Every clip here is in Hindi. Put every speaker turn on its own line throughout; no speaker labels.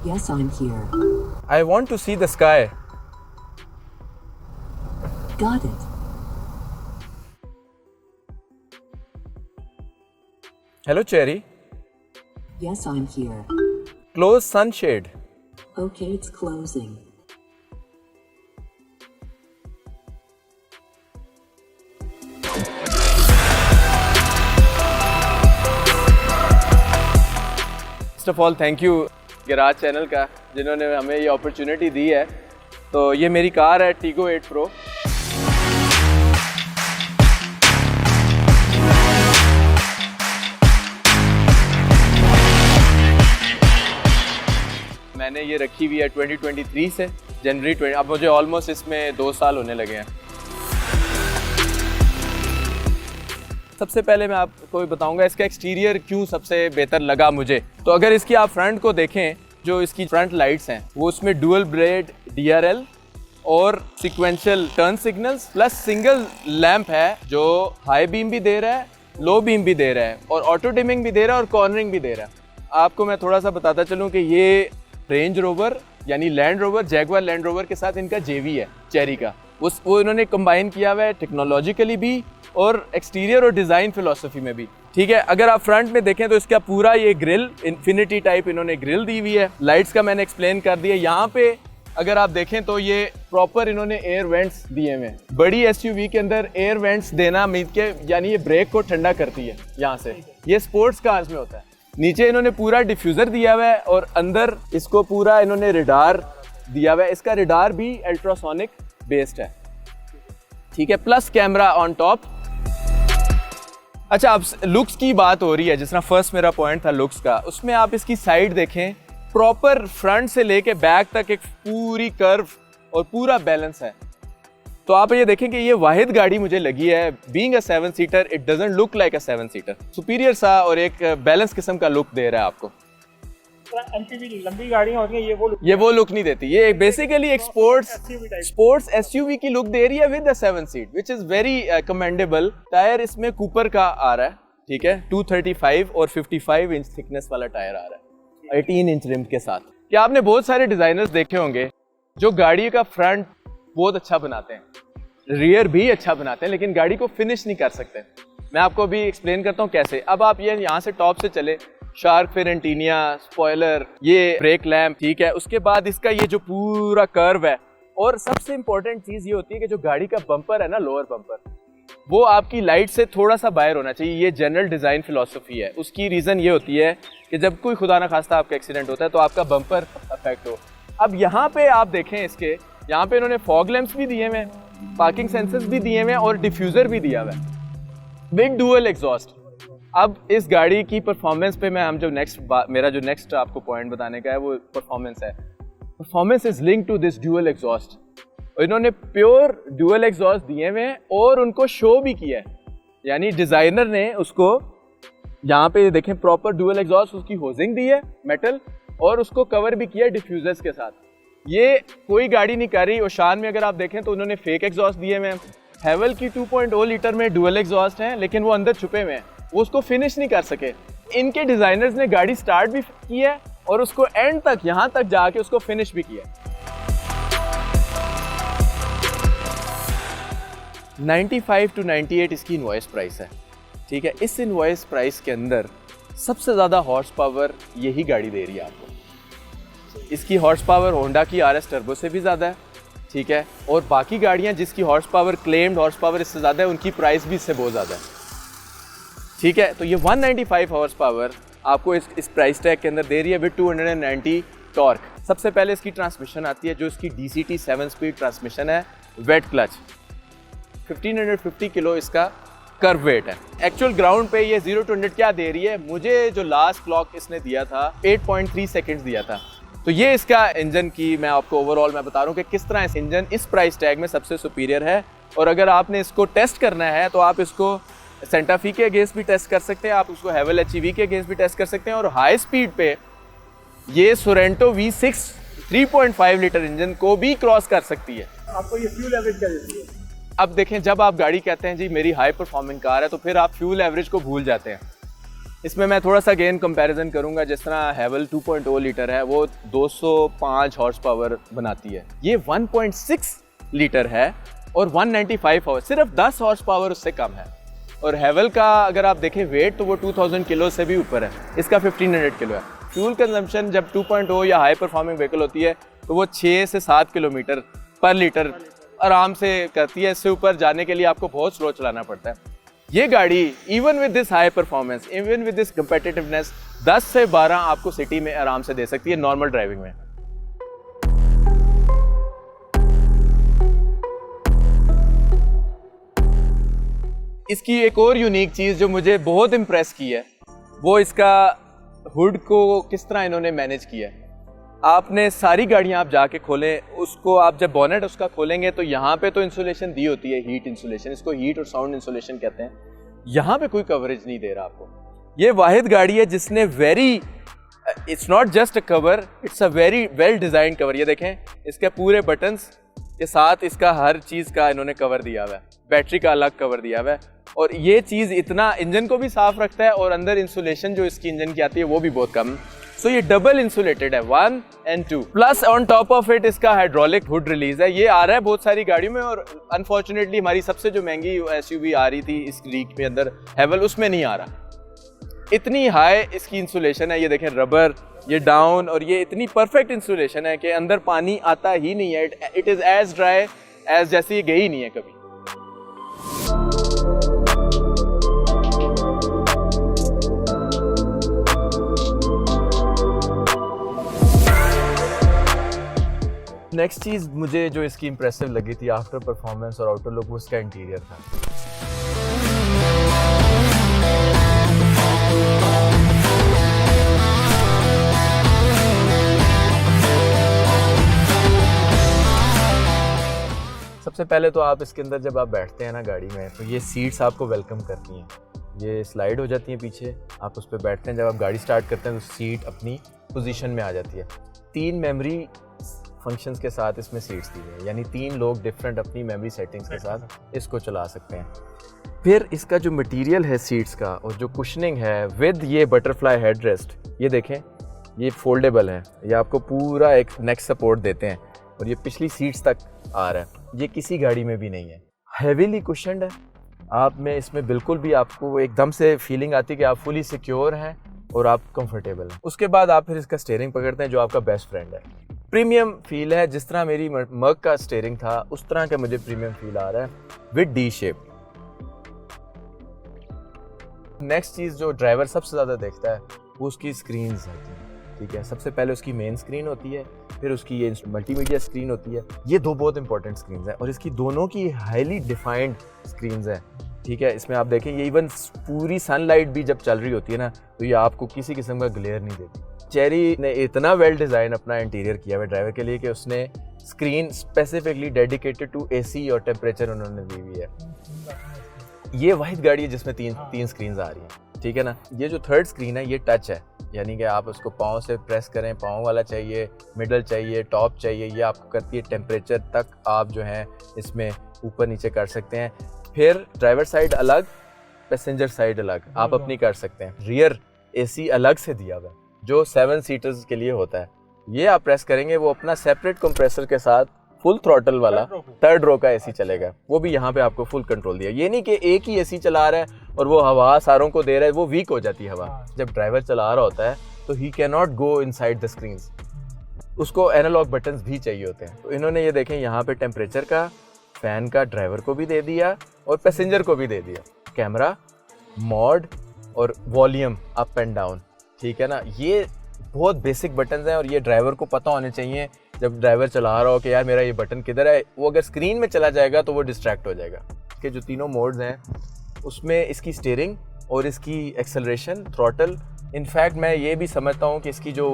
Yes, I'm here.
I want to see the sky.
Got it.
Hello, Cherry.
Yes, I'm here.
Close sunshade.
Okay, it's closing.
First of all thank you garage channel का, जिन्होंने हमें ये अपॉर्चुनिटी दी है। तो ये मेरी कार है टीगो 8 प्रो। मैंने ये रखी हुई है 2023 से जनवरी 20। अब मुझे ऑलमोस्ट इसमें 2 साल होने लगे हैं। सबसे पहले मैं आपको बताऊंगा इसका एक्सटीरियर क्यों सबसे बेहतर लगा मुझे। तो अगर इसकी आप फ्रंट को देखें, जो इसकी फ्रंट लाइट्स हैं वो उसमें डुअल ब्लेड DRL और sequential turn signals plus single lamp है, जो हाई बीम भी दे रहा है, लो बीम भी दे रहा है और ऑटो डिमिंग भी दे रहा है और कॉर्नरिंग भी दे रहा है। आपको मैं थोड़ा सा बताता चलूँ कि ये रेंज रोवर यानी land rover, Jaguar land rover के साथ इनका JV है चेरी का। वो इन्होंने कंबाइन किया हुआ है टेक्नोलॉजिकली भी और एक्सटीरियर और डिज़ाइन फिलोसफी में भी। ठीक है, अगर आप फ्रंट में देखें तो इसका पूरा ये ग्रिल इन्फिनिटी टाइप इन्होंने ग्रिल दी हुई है। लाइट्स का मैंने एक्सप्लेन कर दिया। यहाँ पे अगर आप देखें तो ये प्रॉपर इन्होंने एयर वेंट्स दिए हुए हैं। बड़ी SUV के अंदर एयर वेंट्स देना मीन के यानी ये ब्रेक को ठंडा करती है यहाँ से। ये स्पोर्ट्स कार्स में होता है। नीचे इन्होंने पूरा डिफ्यूज़र दिया हुआ है और अंदर इसको पूरा इन्होंने रिडार दिया हुआ है। इसका रिडार भी अल्ट्रासोनिक बेस्ड है। ठीक है, प्लस कैमरा ऑन टॉप। अच्छा, अब लुक्स की बात हो रही है, जिस तरह फर्स्ट मेरा पॉइंट था लुक्स का, उसमें आप इसकी साइड देखें, प्रॉपर फ्रंट से लेके बैक तक एक पूरी कर्व और पूरा बैलेंस है। तो आप ये देखें कि ये वाहिद गाड़ी मुझे लगी है, being a 7 seater it doesn't look like a 7 seater. Superior सा और एक बैलेंस किस्म का लुक दे रहा है आपको।
MPV लंबी गाड़ियां होती हैं,
ये वो लुक नहीं देती। ये बेसिकली एक स्पोर्ट्स SUV की लुक दे रही है with 7 seat, which is very commendable. Tyre इसमें कूपर का आ रहा है, ठीक है, 235 और 55 इंच थिकनेस वाला टायर आ रहा है 18 इंच रिम के साथ। क्या आपने बहुत सारे डिजाइनर्स देखे होंगे जो गाड़ी का फ्रंट बहुत अच्छा बनाते हैं, रियर भी अच्छा बनाते हैं, लेकिन गाड़ी को फिनिश नहीं कर सकते। मैं आपको अभी एक्सप्लेन करता हूँ कैसे। अब आप ये यहाँ से टॉप से चले, शार्क फिर एंटीनिया, स्पॉयलर, ये ब्रेक लैम्प, ठीक है, उसके बाद इसका ये जो पूरा कर्व है, और सबसे इंपॉर्टेंट चीज ये होती है कि जो गाड़ी का बम्पर है ना, लोअर बम्पर, वो आपकी लाइट से थोड़ा सा बाहर होना चाहिए। ये जनरल डिजाइन फिलॉसफी है। उसकी रीजन ये होती है कि जब कोई खुदा ना खास्ता आपका एक्सीडेंट होता है तो आपका बम्पर अफेक्ट हो। अब यहाँ पे आप देखें, इसके यहाँ पे इन्होंने फॉग लैंप्स भी दिए हुए, पार्किंग सेंसर्स भी दिए हुए और डिफ्यूजर भी दिया हुआ है विद डुअल एग्जॉस्ट। अब इस गाड़ी की परफॉर्मेंस पे मेरा जो नेक्स्ट आपको पॉइंट बताने का है वो परफॉर्मेंस है। Performance is link to this dual exhaust. इन्होंने प्योर डुअल एग्जॉस्ट दिए हुए हैं और उनको शो भी किया है, यानी डिजाइनर ने उसको यहाँ पे देखें प्रॉपर डुअल एग्जॉस्ट, उसकी होजिंग दी है मेटल और उसको कवर भी किया डिफ्यूजर्स के साथ। ये कोई गाड़ी नहीं कर रही। ओशान में अगर आप देखें तो उन्होंने फेक एग्जॉस्ट दिए हुए हैं। हैवल की 2.0 लीटर में डुअल एग्जॉस्ट हैं, लेकिन वो अंदर छुपे हुए हैं, वो उसको फिनिश नहीं कर सके। इनके डिजाइनर्स ने गाड़ी स्टार्ट भी की है और उसको एंड तक यहाँ तक जाके उसको फिनिश भी किया। 95 to 98 इसकी इनवॉइस प्राइस है, ठीक है। इस इनवॉइस प्राइस के अंदर सबसे ज़्यादा हॉर्स पावर यही गाड़ी दे रही है आपको। इसकी हॉर्स पावर होंडा की RS टर्बो से भी ज़्यादा है, ठीक है, और बाकी गाड़ियाँ जिसकी horse power claimed horse power इससे ज़्यादा है, उनकी प्राइस भी इससे बहुत ज़्यादा है, ठीक है। तो ये 195 हॉर्स पावर आपको इस प्राइस टैग के अंदर दे रही है विद 290 टॉर्क। सबसे पहले इसकी ट्रांसमिशन आती है, जो इसकी DCT 7 स्पीड ट्रांसमिशन है, वेट क्लच। 1550 किलो इसका कर्व वेट है। एक्चुअल ग्राउंड पे ये 0 to 100 क्या दे रही है, मुझे जो लास्ट क्लॉक इसने दिया था 8.3 सेकेंड्स दिया था। तो ये इसका इंजन की मैं आपको ओवरऑल मैं बता रहा हूँ कि किस तरह इस इंजन इस प्राइस टैग में सबसे सुपीरियर है। और अगर आपने इसको टेस्ट करना है तो आप इसको सेंटा फी के अगेंस्ट भी टेस्ट कर सकते हैं, आप उसको हैवल HEV के अगेंस्ट भी टेस्ट कर सकते हैं। और हाई स्पीड पे ये सोरेंटो V6 3.5 लीटर इंजन को भी क्रॉस कर सकती है।
आपको ये फ्यूल एवरेज क्या देती है?
अब देखें, जब आप गाड़ी कहते हैं जी मेरी हाई परफॉर्मिंग कार है, तो फिर आप फ्यूल एवरेज को भूल जाते हैं। इसमें मैं थोड़ा सा अगेन कंपैरिजन करूंगा, जिस तरह हैवल 2.0 लीटर है वो 205 हॉर्स पावर बनाती है, ये 1.6 लीटर है और 195 हॉर्स, सिर्फ 10 हॉर्स पावर उससे कम है। और हैवल का अगर आप देखें वेट तो वो 2000 किलो से भी ऊपर है, इसका 1500 किलो है। फ्यूल कंजम्पशन जब 2.0 या हाई परफॉर्मिंग व्हीकल होती है तो वो 6 से 7 किलोमीटर पर लीटर आराम से करती है। इससे ऊपर जाने के लिए आपको बहुत स्लो चलाना पड़ता है। ये गाड़ी even with this high performance, even with this competitiveness 10 से 12 आपको सिटी में आराम से दे सकती है नॉर्मल ड्राइविंग में। इसकी एक और यूनिक चीज़ जो मुझे बहुत इम्प्रेस की है वो इसका हुड को किस तरह इन्होंने मैनेज किया है। आपने सारी गाड़ियां आप जाके खोलें, उसको आप जब बॉनेट उसका खोलेंगे तो यहाँ पे तो इंसुलेशन दी होती है, हीट इंसुलेशन, इसको हीट और साउंड इंसुलेशन कहते हैं। यहाँ पे कोई कवरेज नहीं दे रहा आपको। ये वाहिद गाड़ी है जिसने it's not just a cover, it's a very well design cover. ये देखें इसके पूरे बटन्स के साथ इसका हर चीज़ का इन्होंने कवर दिया हुआ है, बैटरी का अलग कवर दिया हुआ है। और ये चीज़ इतना इंजन को भी साफ रखता है और अंदर इंसुलेशन जो इसकी इंजन की आती है वो भी बहुत कम। सो ये डबल इंसुलेटेड है 1 और 2 plus on top of it इसका हाइड्रोलिक हुड रिलीज है। ये आ रहा है बहुत सारी गाड़ियों में और अनफॉर्चुनेटली हमारी सबसे जो महंगी एसयूवी आ रही थी इस लीग के अंदर हैवल, उसमें नहीं आ रहा। इतनी हाई इसकी इंसुलेशन है, ये देखें रबर, ये डाउन, और ये इतनी परफेक्ट इंसुलेशन है कि अंदर पानी आता ही नहीं है। It is as dry as जैसे ये गई नहीं है कभी। नेक्स्ट चीज़ मुझे जो इसकी इंप्रेसिव लगी थी आफ्टर परफॉर्मेंस और आउटर लुक, वो इसका इंटीरियर था। सबसे पहले तो आप इसके अंदर जब आप बैठते हैं ना गाड़ी में, तो ये सीट्स आपको वेलकम करती हैं, ये स्लाइड हो जाती हैं पीछे, आप उस पर बैठते हैं। जब आप गाड़ी स्टार्ट करते हैं तो सीट अपनी पोजीशन में आ जाती है। 3 मेमोरी फंक्शंस के साथ इसमें सीट्स दी हैं, यानी 3 लोग डिफरेंट अपनी मेमोरी सेटिंग्स के साथ इसको चला सकते हैं। फिर इसका जो मटेरियल है सीट्स का और जो कुशनिंग है विद ये बटरफ्लाई हेडरेस्ट, ये देखें ये फोल्डेबल है, ये आपको पूरा एक नेक सपोर्ट देते हैं और ये पिछली सीट्स तक आ रहा है। ये किसी गाड़ी में भी नहीं है। हेवीली कुशन्ड है, आप में इसमें बिल्कुल भी आपको एकदम से फीलिंग आती है कि आप फुली सिक्योर हैं और आप कंफर्टेबल हैं। उसके बाद आप फिर इसका स्टीयरिंग पकड़ते हैं जो आपका बेस्ट फ्रेंड है। प्रीमियम फील है, जिस तरह मेरी मर्क का स्टीयरिंग था उस तरह का मुझे प्रीमियम फील आ रहा है विद डी शेप। नेक्स्ट चीज़ जो ड्राइवर सबसे ज़्यादा देखता है वो उसकी स्क्रीन्स होती हैं, ठीक है। सबसे पहले उसकी मेन स्क्रीन होती है, फिर उसकी ये मल्टीमीडिया स्क्रीन होती है। ये 2 बहुत इंपॉर्टेंट स्क्रीन्स हैं और इसकी दोनों की हाईली डिफाइंड स्क्रीन्स हैं, ठीक है। इसमें आप देखें ये इवन पूरी सनलाइट भी जब चल रही होती है ना तो ये आपको किसी किस्म का ग्लेयर नहीं देती। चेरी ने इतना वेल डिज़ाइन अपना इंटीरियर किया हुआ ड्राइवर के लिए कि उसने screen specifically dedicated to AC और टेम्परेचर उन्होंने दी हुई है। ये वाहिद गाड़ी है जिसमें तीन स्क्रीन आ रही हैं, ठीक है ना। ये जो 3rd स्क्रीन है ये टच है, यानी कि आप उसको पाँव से प्रेस करें, पाँव वाला चाहिए, मिडल चाहिए, टॉप चाहिए, ये आपको करती है। टेम्परेचर तक आप जो है इसमें ऊपर नीचे कर सकते हैं। फिर ड्राइवर साइड अलग, पैसेंजर साइड अलग आप अपनी कर सकते हैं। रियर एसी अलग से दिया हुआ है जो 7 सीटर्स के लिए होता है। ये आप प्रेस करेंगे वो अपना सेपरेट कंप्रेसर के साथ फुल थ्रॉटल वाला 3rd रो का एसी चलेगा, वो भी यहाँ पे आपको फुल कंट्रोल दिया। ये नहीं कि एक ही एसी चला रहा है और वो हवा सारों को दे रहा है, वो वीक हो जाती है हवा। जब ड्राइवर चला रहा होता है तो he can not go inside the screens, उसको एनालॉग बटन्स भी चाहिए होते हैं। तो इन्होंने ये देखें यहाँ पे टेम्परेचर का, फैन का ड्राइवर को भी दे दिया और पैसेंजर को भी दे दिया। कैमरा, मोड और वॉल्यूम अप एंड डाउन, ठीक है ना। ये बहुत बेसिक बटन्स हैं और ये ड्राइवर को पता होने चाहिए जब ड्राइवर चला रहा हो कि यार मेरा ये बटन किधर है। वो अगर स्क्रीन में चला जाएगा तो वो डिस्ट्रैक्ट हो जाएगा। इसके जो तीनों मोड्स हैं उसमें इसकी स्टीयरिंग और इसकी एक्सेलरेशन, थ्रॉटल, इनफैक्ट मैं ये भी समझता हूँ कि इसकी जो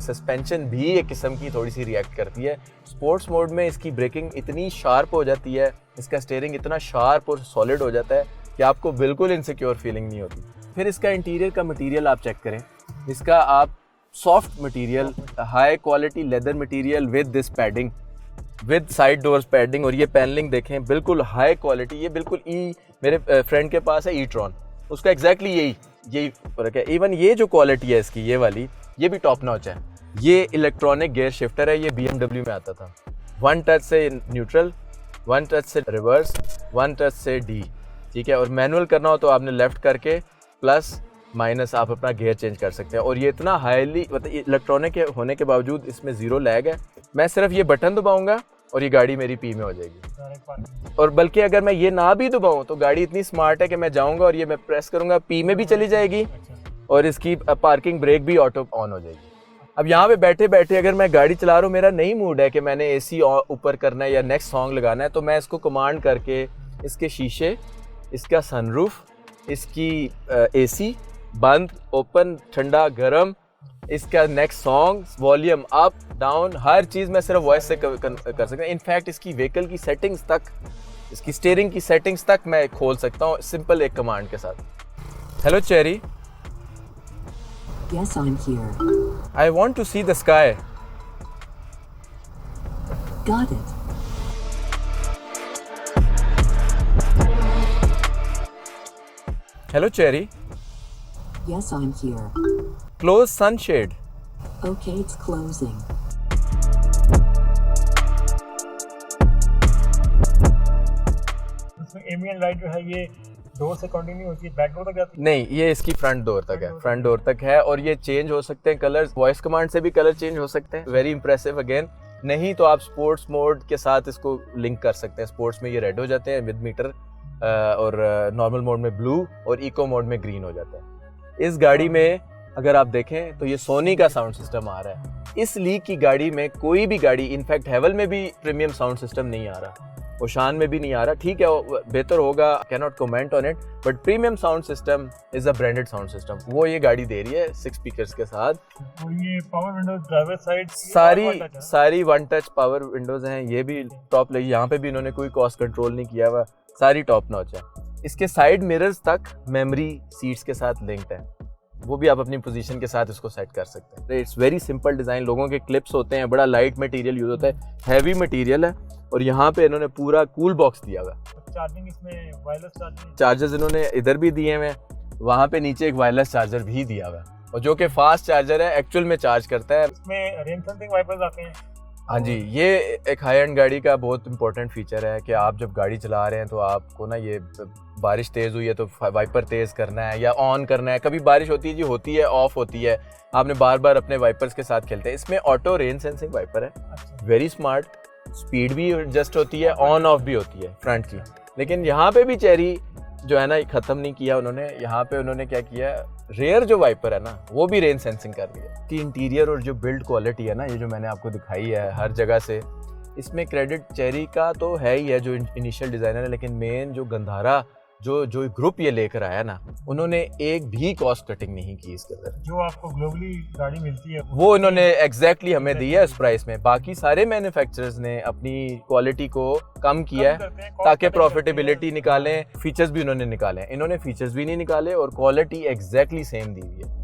सस्पेंशन भी एक किस्म की थोड़ी सी रिएक्ट करती है। स्पोर्ट्स मोड में इसकी ब्रेकिंग इतनी शार्प हो जाती है, इसका स्टीयरिंग इतना शार्प और सॉलिड हो जाता है कि आपको बिल्कुल इनसिक्योर फीलिंग नहीं होती। फिर इसका इंटीरियर का मटेरियल आप चेक करें, इसका आप soft material, high quality leather material with this padding, with side doors padding, और ये पैनलिंग देखें बिल्कुल हाई क्वालिटी। ये बिल्कुल मेरे फ्रेंड के पास है ई-ट्रॉन, उसका एग्जैक्टली यही यही फर्क है। इवन ये जो क्वालिटी है इसकी, ये वाली, ये भी टॉप नॉच है। ये इलेक्ट्रॉनिक गियर शिफ्टर है, ये BMW में आता था। 1 टच से न्यूट्रल, 1 टच से रिवर्स, 1 टच से D, ठीक है। और मैनुअल करना हो तो आपने लेफ्ट करके प्लस माइनस आप अपना गियर चेंज कर सकते हैं। और ये इतना हाईली मतलब इलेक्ट्रॉनिक होने के बावजूद इसमें 0 लैग है। मैं सिर्फ ये बटन दबाऊंगा और ये गाड़ी मेरी P में हो जाएगी। और बल्कि अगर मैं ये ना भी दबाऊं तो गाड़ी इतनी स्मार्ट है कि मैं जाऊंगा और ये मैं प्रेस करूंगा, P में भी चली जाएगी और इसकी पार्किंग ब्रेक भी ऑटो ऑन हो जाएगी। अब यहाँ पे बैठे बैठे अगर मैं गाड़ी चला रहा हूँ, मेरा नहीं मूड है कि मैंने AC ऊपर करना है या नेक्स्ट सॉन्ग लगाना है, तो मैं इसको कमांड करके इसके शीशे, इसका सनरूफ, इसकी AC बंद, ओपन, ठंडा, गर्म, इसका next song, volume up down, हर चीज़ मैं सिर्फ वॉइस से कर सकता हूँ। इनफैक्ट इसकी व्हीकल की सेटिंग्स तक, इसकी स्टीयरिंग की सेटिंग्स तक मैं खोल सकता हूँ सिंपल एक कमांड के साथ। Hello Cherry,
Yes, I'm here.
I want to see the sky.
Got it.
Hello Cherry,
Yes, I'm here.
Close sunshade.
Okay, it's closing.
इसमें एम्बिएंट लाइट जो है ये डोर से कंटिन्यू होती है, बैक डोर तक जाती है।
नहीं, ये इसकी फ्रंट डोर तक है, फ्रंट डोर तक है। और ये चेंज हो सकते हैं कलर्स, वॉइस कमांड से भी कलर चेंज हो सकते हैं। Very impressive again. नहीं तो आप स्पोर्ट्स मोड के साथ इसको लिंक कर सकते हैं। स्पोर्ट्स में ये रेड हो जाते हैं विद मीटर, और नॉर्मल मोड में ब्लू और इको मोड में ग्रीन हो जाता है। इस गाड़ी में अगर आप देखें तो ये सोनी का साउंड सिस्टम आ रहा है। इस लीग की गाड़ी में कोई भी गाड़ी, इनफैक्ट हेवल में भी प्रीमियम साउंड सिस्टम नहीं आ रहा, ओशान में भी नहीं आ रहा। ठीक है, बेहतर होगा, can not comment on it, but premium sound system is a branded sound system. वो ये गाड़ी दे रही है 6 स्पीकर्स के साथ।
और ये पावर विंडोज ड्राइवर साइड
सारी 1 टच पावर विंडोज हैं। ये भी टॉप लगी, यहाँ पे भी इन्होंने कोई कॉस्ट कंट्रोल नहीं किया हुआ, सारी टॉप नॉच है। इसके साइड मिरर्स तक मेमोरी सीट्स के साथ लिंक्ड है, वो भी आप अपनी पोजीशन के साथ इसको सेट कर सकते हैं। It's very simple design. लोगों के क्लिप्स होते हैं, बड़ा लाइट मटेरियल यूज होता है, हैवी मटेरियल है। और यहाँ पे इन्होंने पूरा कूल बॉक्स दिया हुआ है।
चार्जिंग इसमें वायरलेस
चार्जर्स इन्होंने इधर भी दिए हुए हैं, वहाँ पे नीचे एक वायरलेस चार्जर भी दिया हुआ है, और जो कि फास्ट चार्जर है, एक्चुअल में चार्ज करता है।
इसमें रेन सेंसिंग वाइपर्स आते हैं।
हाँ जी, ये एक हाई एंड गाड़ी का बहुत इंपॉर्टेंट फीचर है कि आप जब गाड़ी चला रहे हैं तो आपको ना, ये बारिश तेज़ हुई है तो वाइपर तेज़ करना है या ऑन करना है। कभी बारिश होती है जी, होती है, ऑफ होती है, आपने बार बार अपने वाइपर्स के साथ खेलते हैं। इसमें ऑटो रेन सेंसिंग वाइपर है, वेरी स्मार्ट, स्पीड भी एडजस्ट होती है, ऑन ऑफ भी होती है फ्रंट की। लेकिन यहाँ पे भी चेरी जो है ना, ख़त्म नहीं किया उन्होंने। यहाँ पे उन्होंने क्या किया, रेयर जो वाइपर है ना, वो भी रेन सेंसिंग कर दिया। कि इंटीरियर और जो बिल्ड क्वालिटी है ना, ये जो मैंने आपको दिखाई है हर जगह से, इसमें क्रेडिट चेरी का तो है ही है, जो इनिशियल डिज़ाइनर है। लेकिन मेन जो गंधारा जो ग्रुप ये लेकर आया ना, उन्होंने एक भी कॉस्ट कटिंग नहीं की इसके अंदर।
जो आपको ग्लोबली गाड़ी मिलती है
वो इन्होंने एग्जैक्टली हमें दी है इस प्राइस में। बाकी सारे मैन्युफैक्चरर्स ने अपनी क्वालिटी को कम किया है ताकि प्रॉफिटेबिलिटी निकालें। फीचर्स भी उन्होंने निकाले, इन्होंने फीचर्स भी नहीं निकाले और क्वालिटी एग्जैक्टली सेम दी हुई है।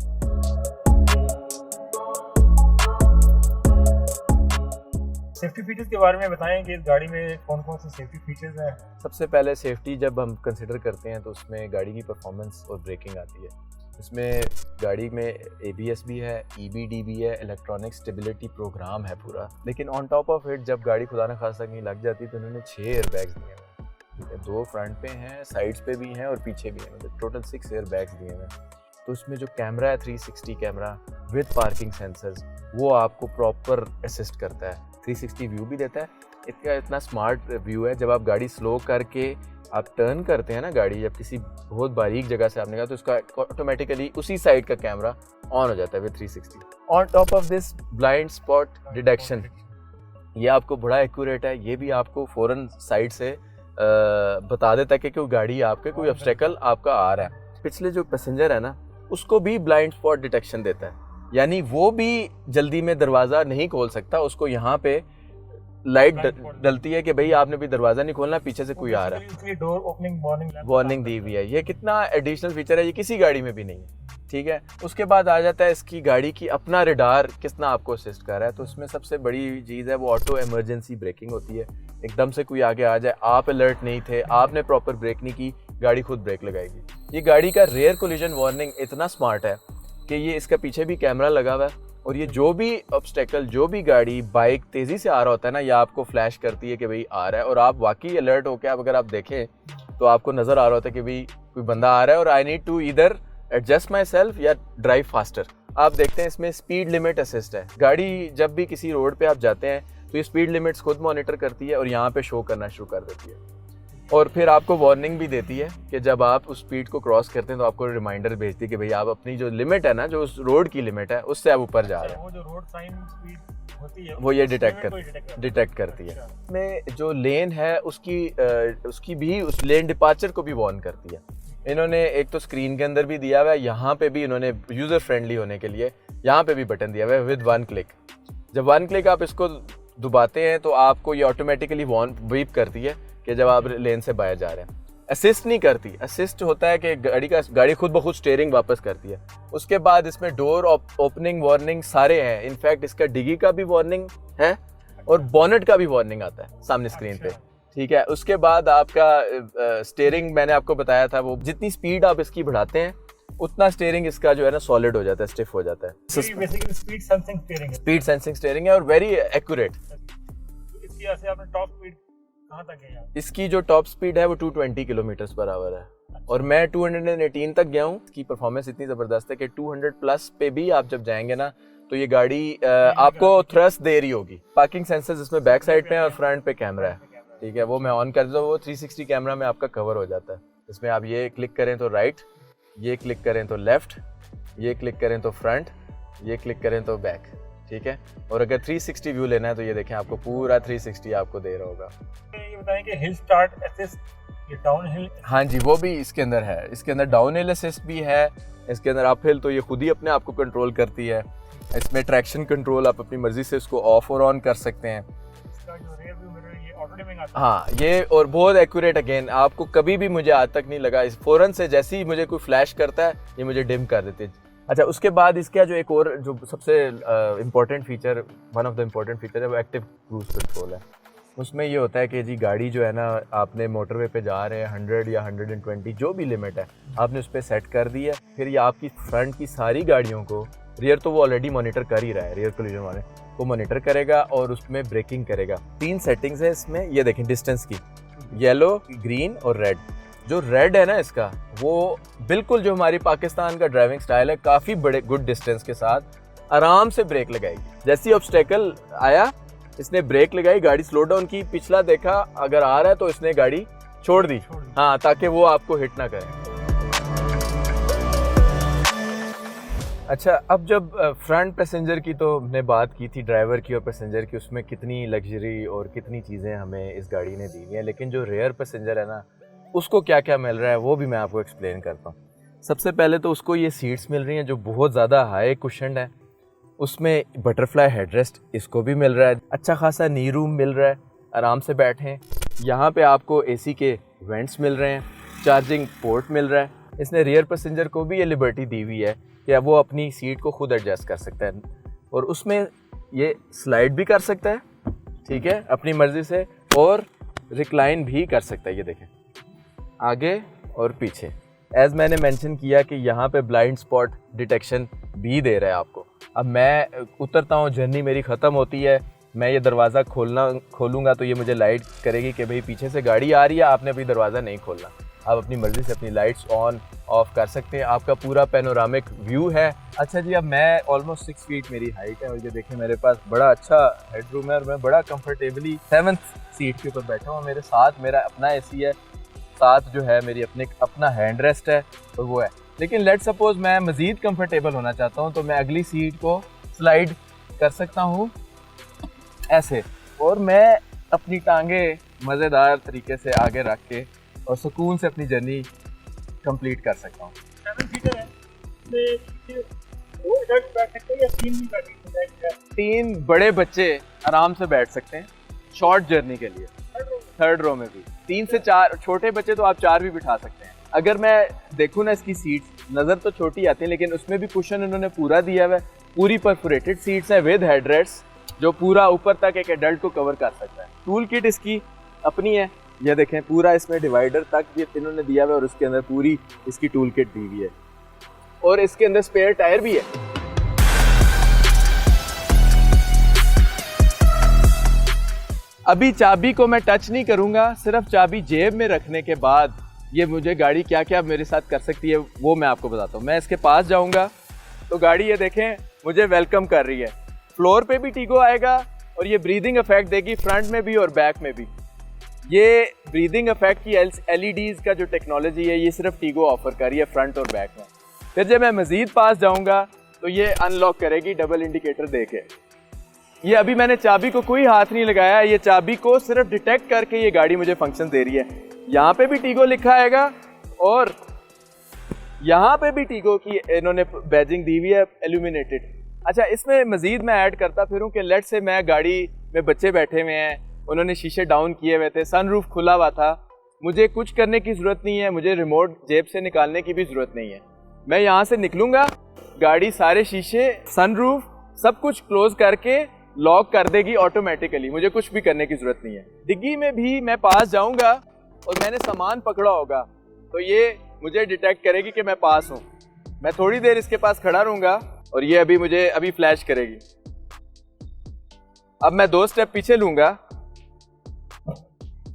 सेफ्टी फीचर्स के बारे में बताएं कि इस गाड़ी में कौन कौन से सेफ्टी फीचर्स हैं।
सबसे पहले सेफ्टी जब हम कंसिडर करते हैं तो उसमें गाड़ी की परफॉर्मेंस और ब्रेकिंग आती है। इसमें गाड़ी में ABS भी है, EBD भी है, इलेक्ट्रॉनिक स्टेबिलिटी प्रोग्राम है पूरा। लेकिन ऑन टॉप ऑफ इट जब गाड़ी खुदा न खासा कहीं लग जाती तो उन्होंने 6 एयर बैग्स दिए हुए, ठीक है। 2 फ्रंट पे हैं, साइड्स पे भी हैं और पीछे भी हैं, मतलब टोटल 6 एयर बैग्स दिए हुए हैं। तो उसमें जो कैमरा है 360 कैमरा विद पार्किंग सेंसर्स, वो आपको प्रॉपर असिस्ट करता है, 360 व्यू भी देता है। इसका इतना स्मार्ट व्यू है, जब आप गाड़ी स्लो करके आप टर्न करते हैं ना गाड़ी, जब किसी बहुत बारीक जगह से आपने कहा तो उसका ऑटोमेटिकली उसी साइड का कैमरा ऑन हो जाता है with 360। On top of this blind spot detection, ये आपको बड़ा एक्यूरेट है। ये भी आपको फ़ौरन साइड से बता देता है कि कोई गाड़ी आपके, कोई ऑब्स्टेकल आपका आ रहा है। पिछले जो पैसेंजर है ना, उसको भी ब्लाइंड स्पॉट डिटेक्शन देता है, यानी वो भी जल्दी में दरवाज़ा नहीं खोल सकता। उसको यहाँ पे लाइट डलती है कि भाई आपने भी दरवाज़ा नहीं खोलना, पीछे से कोई आ रहा है।
डोर ओपनिंग
वार्निंग दी हुई है। ये कितना एडिशनल फीचर है, ये किसी गाड़ी में भी नहीं है, ठीक है। उसके बाद आ जाता है इसकी गाड़ी की अपना रेडार कितना आपको असिस्ट कर रहा है। तो उसमें सबसे बड़ी चीज़ है वो ऑटो इमरजेंसी ब्रेकिंग होती है। एकदम से कोई आगे आ जाए, आप अलर्ट नहीं थे, आपने प्रॉपर ब्रेक नहीं की, गाड़ी खुद ब्रेक लगाएगी। ये गाड़ी का रेयर कोलिजन वार्निंग इतना स्मार्ट है कि ये इसका पीछे भी कैमरा लगा हुआ है और ये जो भी ऑब्स्टेकल, जो भी गाड़ी बाइक तेज़ी से आ रहा होता है ना, ये आपको फ्लैश करती है कि भाई आ रहा है, और आप वाकई अलर्ट होकर आप अगर आप देखें तो आपको नज़र आ रहा होता है कि भाई कोई बंदा आ रहा है और आई नीड टू इधर एडजस्ट माई सेल्फ या ड्राइव फास्टर। आप देखते हैं इसमें स्पीड लिमिट असिस्ट है। गाड़ी जब भी किसी रोड पे आप जाते हैं तो ये स्पीड लिमिट्स खुद मॉनिटर करती है और यहाँ पे शो करना शुरू कर देती है, और फिर आपको वार्निंग भी देती है कि जब आप उस स्पीड को क्रॉस करते हैं तो आपको रिमाइंडर भेजती है कि भाई आप अपनी जो लिमिट है ना, जो उस रोड की लिमिट है, उससे आप ऊपर जा रहे हैं।
वो जो रोड साइन स्पीड होती है
वो ये
डिटेक्ट
करती है। में जो लेन है उसकी भी उस लेन डिपार्चर को भी वार्न करती है। इन्होंने एक तो स्क्रीन के अंदर भी दिया हुआ है, यहाँ पे भी इन्होंने यूज़र फ्रेंडली होने के लिए यहाँ पे भी बटन दिया हुआ है विद 1 क्लिक। जब 1 क्लिक आप इसको दबाते हैं तो आपको ये ऑटोमेटिकली वार्न बीप करती है कि जब आप लेन से बाहर जा रहे हैं। असिस्ट नहीं करती, असिस्ट होता है कि गाड़ी खुद ब खुद स्टीयरिंग वापस करती है। उसके बाद इसमें डोर ओपनिंग वार्निंग सारे हैं। इनफैक्ट इसका डिगी का भी वार्निंग है और बॉनेट का भी वार्निंग आता है सामने स्क्रीन पे, ठीक है। उसके बाद आपका स्टीयरिंग मैंने आपको बताया था, वो जितनी स्पीड आप इसकी बढ़ाते हैं उतना स्टीयरिंग इसका जो है ना सॉलिड हो जाता है, स्टिफ हो जाता है।
बेसिकली
स्पीड सेंसिंग स्टीयरिंग है और वेरी एक्यूरेट।
इसकी ऐसे आपने टॉप स्पीड कहाँ तक है?
इसकी जो टॉप स्पीड है वो 220 किलोमीटर पर आवर है और मैं 218 तक गया हूँ। इसकी परफॉर्मेंस इतनी ज़बरदस्त है कि 200 प्लस पे भी आप जब जाएंगे ना तो ये गाड़ी आपको थ्रस्ट दे रही होगी। पार्किंग सेंसर्स इसमें बैक साइड पे है और फ्रंट पे कैमरा है, ठीक है। वो मैं ऑन कर देता हूँ, वो 360 कैमरा में आपका कवर हो जाता है। इसमें आप ये क्लिक करें तो राइट, ये क्लिक करें तो लेफ्ट, ये क्लिक करें तो फ्रंट, ये क्लिक करें तो बैक, ठीक है। और अगर 360 व्यू लेना है तो ये देखें आपको पूरा 360 आपको दे रहा होगा।
ये बताएं कि हिल स्टार्ट असिस्ट, ये डाउन हिल,
हाँ जी, वो भी इसके अंदर है। इसके अंदर डाउन हिल असिस्ट भी है, इसके अंदर अप हिल तो ये खुद ही अपने आप को कंट्रोल करती है। इसमें ट्रैक्शन कंट्रोल आप अपनी मर्जी से इसको ऑफ और ऑन कर सकते हैं।
इसका जो रियर व्यू मिरर ये ऑटो डिमिंग आता है।
हाँ, ये और बहुत एक्यूरेट, अगेन आपको कभी भी मुझे आज तक नहीं लगा, इस फौरन से जैसे ही मुझे कोई फ्लैश करता है ये मुझे डिम कर देती है। अच्छा, उसके बाद इसका जो एक और जो सबसे important feature, one of the important feature है वो एक्टिव क्रूज कंट्रोल है। उसमें ये होता है कि जी गाड़ी जो है ना, आपने मोटरवे पे जा रहे हैं 100 या 120 जो भी लिमिट है आपने उस पर सेट कर दी है, फिर ये आपकी फ्रंट की सारी गाड़ियों को, रियर तो वो ऑलरेडी मॉनिटर कर ही रहा है, रियर कोलिजन वाले वो मॉनिटर करेगा और उसमें ब्रेकिंग करेगा। 3 सेटिंग्स है इसमें, ये देखें डिस्टेंस की, येलो, ग्रीन और रेड। जो रेड है ना इसका, वो बिल्कुल जो हमारी पाकिस्तान का ड्राइविंग स्टाइल है, काफ़ी बड़े गुड डिस्टेंस के साथ आराम से ब्रेक लगाएगी। जैसे ही ऑब्स्टेकल आया इसने ब्रेक लगाई, गाड़ी स्लो डाउन की, पिछला देखा अगर आ रहा है तो इसने गाड़ी छोड़ दी, हाँ, ताकि वो आपको हिट ना करे। अच्छा, अब जब फ्रंट पैसेंजर की तो हमने बात की थी, ड्राइवर की और पैसेंजर की, उसमें कितनी लग्जरी और कितनी चीज़ें हमें इस गाड़ी ने दी हैं, लेकिन जो रेयर पैसेंजर है ना उसको क्या क्या मिल रहा है वो भी मैं आपको एक्सप्लेन करता हूँ। सबसे पहले तो उसको ये सीट्स मिल रही हैं जो बहुत ज़्यादा हाई कुशन है, उसमें बटरफ्लाई हेडरेस्ट इसको भी मिल रहा है, अच्छा खासा नी रूम मिल रहा है, आराम से बैठें। यहाँ पे आपको एसी के वेंट्स मिल रहे हैं, चार्जिंग पोर्ट मिल रहा है। इसने रियर पैसेंजर को भी ये लिबर्टी दी हुई है कि वो अपनी सीट को खुद एडजस्ट कर सकता है और उसमें ये स्लाइड भी कर सकता है, ठीक है, अपनी मर्ज़ी से, और रिक्लाइन भी कर सकता है। ये देखें आगे और पीछे। एज़ मैंने मेंशन किया कि यहाँ पे ब्लाइंड स्पॉट डिटेक्शन भी दे रहा है आपको। अब मैं उतरता हूँ, जर्नी मेरी ख़त्म होती है, मैं ये दरवाज़ा खोलूँगा तो ये मुझे लाइट करेगी कि भाई पीछे से गाड़ी आ रही है, आपने अभी दरवाज़ा नहीं खोलना। आप अपनी मर्ज़ी से अपनी लाइट्स ऑन ऑफ कर सकते हैं। आपका पूरा पैनोरामिक व्यू है। अच्छा जी, अब मैं ऑलमोस्ट 6 फीट मेरी हाइट है और ये देखें मेरे पास बड़ा अच्छा हेडरूम है और मैं बड़ा कंफर्टेबली 7th सीट के ऊपर बैठा हूँ। मेरे साथ मेरा अपना एसी है, साथ जो है मेरी अपना हैंड रेस्ट है और वो है। लेकिन लेट सपोज मैं मज़ीद कंफर्टेबल होना चाहता हूँ तो मैं अगली सीट को स्लाइड कर सकता हूँ ऐसे, और मैं अपनी टांगे मज़ेदार तरीके से आगे रख के और सुकून से अपनी जर्नी कंप्लीट कर सकता हूँ।
7 सीटर है, इसमें 2 एडल्ट बैठ सकते हैं या 3 भी बैठ सकते हैं?
3 बड़े बच्चे आराम से बैठ सकते हैं शॉर्ट जर्नी के लिए, थर्ड रो में भी। 3 से 4 छोटे बच्चे तो आप 4 भी बिठा सकते हैं। अगर मैं देखूँ ना इसकी सीट्स, नज़र तो छोटी आती है लेकिन उसमें भी कुशन उन्होंने पूरा दिया हुआ है, पूरी परफोरेटेड सीट्स हैं विद हेडरेस्ट जो पूरा ऊपर तक एक एडल्ट को कवर कर सकता है। टूल किट इसकी अपनी है, ये देखें पूरा इसमें डिवाइडर तक ये इन्होंने दिया हुआ है और उसके अंदर पूरी इसकी टूल किट दी हुई है और इसके अंदर स्पेयर टायर भी है। अभी चाबी को मैं टच नहीं करूंगा, सिर्फ चाबी जेब में रखने के बाद ये मुझे गाड़ी क्या क्या मेरे साथ कर सकती है वो मैं आपको बताता हूँ। मैं इसके पास जाऊंगा तो गाड़ी ये देखें मुझे वेलकम कर रही है। फ्लोर पे भी टीगो आएगा और ये ब्रीदिंग इफेक्ट देगी फ्रंट में भी और बैक में भी। ये ब्रीदिंग इफेक्ट की LEDs का जो टेक्नोलॉजी है ये सिर्फ टीगो ऑफर कर रही है फ्रंट और बैक में। फिर जब मैं मजीद पास जाऊंगा तो ये अनलॉक करेगी डबल इंडिकेटर देके। ये अभी मैंने चाबी को कोई हाथ नहीं लगाया, ये चाबी को सिर्फ डिटेक्ट करके ये गाड़ी मुझे फंक्शन दे रही है। यहाँ पे भी टीगो लिखा आएगा और यहाँ पे भी टीगो की इन्होंने बैजिंग दी हुई है इल्यूमिनेटेड। अच्छा, इसमें मजीद मैं ऐड करता फिरूं कि लेट से मैं गाड़ी में बच्चे बैठे हुए हैं, उन्होंने शीशे डाउन किए हुए थे, सनरूफ खुला हुआ था, मुझे कुछ करने की ज़रूरत नहीं है, मुझे रिमोट जेब से निकालने की भी ज़रूरत नहीं है। मैं यहाँ से निकलूँगा, गाड़ी सारे शीशे सनरूफ सब कुछ क्लोज करके लॉक कर देगी ऑटोमेटिकली, मुझे कुछ भी करने की ज़रूरत नहीं है। डिग्गी में भी मैं पास जाऊँगा और मैंने सामान पकड़ा होगा तो ये मुझे डिटेक्ट करेगी कि मैं पास हूँ। मैं थोड़ी देर इसके पास खड़ा रहूँगा और ये अभी फ्लैश करेगी। अब मैं 2 स्टेप पीछे लूँगा।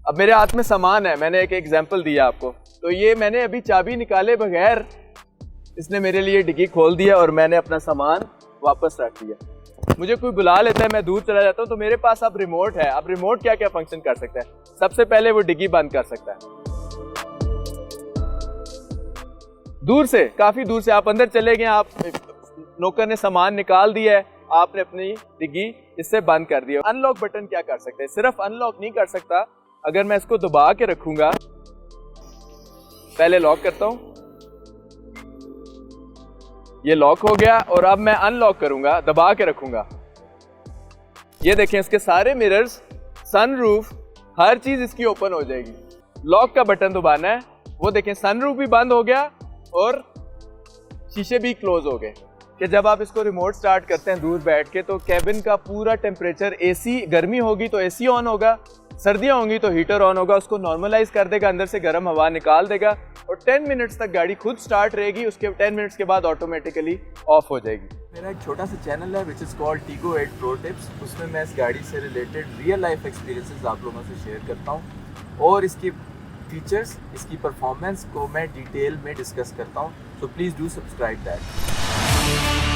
अब मेरे हाथ में सामान है, मैंने एक एग्जांपल दिया आपको, तो ये मैंने अभी चाबी निकाले बगैर इसने मेरे लिए डिग्गी खोल दिया और मैंने अपना सामान वापस रख दिया। मुझे कोई बुला लेता है, मैं दूर चला जाता हूँ तो मेरे पास अब रिमोट है। अब रिमोट क्या क्या फंक्शन कर सकता है? सबसे पहले वो डिग्गी बंद कर सकता है दूर से, काफी दूर से। आप अंदर चले गए, आप नौकर ने सामान निकाल दिया है, आपने अपनी डिग्गी इससे बंद कर दिया। अनलॉक बटन क्या कर सकते हैं? सिर्फ अनलॉक नहीं कर सकता, अगर मैं इसको दबा के रखूंगा, पहले लॉक करता हूं, ये लॉक हो गया और अब मैं अनलॉक करूंगा, दबा के रखूंगा। ये देखें इसके सारे मिरर्स, सनरूफ, हर चीज इसकी ओपन हो जाएगी। लॉक का बटन दबाना है, वो देखें सनरूफ भी बंद हो गया और शीशे भी क्लोज हो गए। कि जब आप इसको रिमोट स्टार्ट करते हैं दूर बैठ के तो कैबिन का पूरा टेम्परेचर, एसी गर्मी होगी तो एसी ऑन होगा, सर्दियाँ होंगी तो हीटर ऑन होगा, उसको नॉर्मलाइज कर देगा, अंदर से गर्म हवा निकाल देगा और 10 मिनट्स तक गाड़ी खुद स्टार्ट रहेगी। उसके 10 मिनट्स के बाद ऑटोमेटिकली ऑफ हो जाएगी। मेरा एक छोटा सा चैनल है विच इज़ कॉल्ड टीगो 8 प्रो टिप्स। उसमें मैं इस गाड़ी से रिलेटेड रियल लाइफ एक्सपीरियंसेस आप लोगों से शेयर करता हूँ और इसकी फीचर्स, इसकी परफॉर्मेंस को मैं डिटेल में डिस्कस करता हूँ। So please do subscribe that.